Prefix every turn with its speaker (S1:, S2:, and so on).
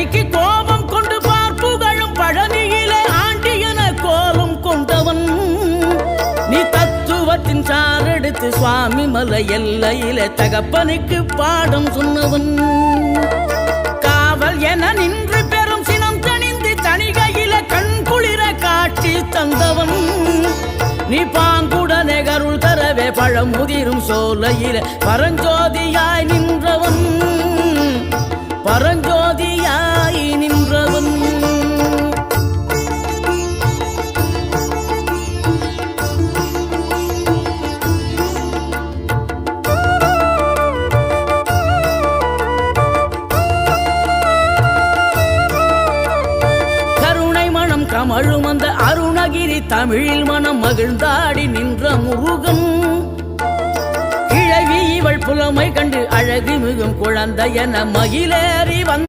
S1: பழனிக்கு கோபம் கொண்டு பார்ப்புகழும் பழனியிலே ஆண்டியன கோலம் கொண்டவன் நீ தத்துவத்தின் சாரெடுத்து சுவாமி மலை எல்லையிலே தகப்பனுக்கு பாடம் சொன்னவன் காவல் என நின்று பெரும் சினம் தணிந்து தணிகையில கண் குளிர காட்சி தந்தவன் நீ பாங்குடனே கருள் தரவே பழம் முதிரும் சோலையில பரஞ்சோதியாய் நின்றவன் பரஞ்சோதியாய் நின்றவன் கமழும் அந்த அருணகிரி தமிழில் மனம் மகிழ்ந்தாடி நின்ற முருகன் கிழவி இவள் புலமை கண்டு அழகு மிகும் குழந்தை என மகிழேறி வந்த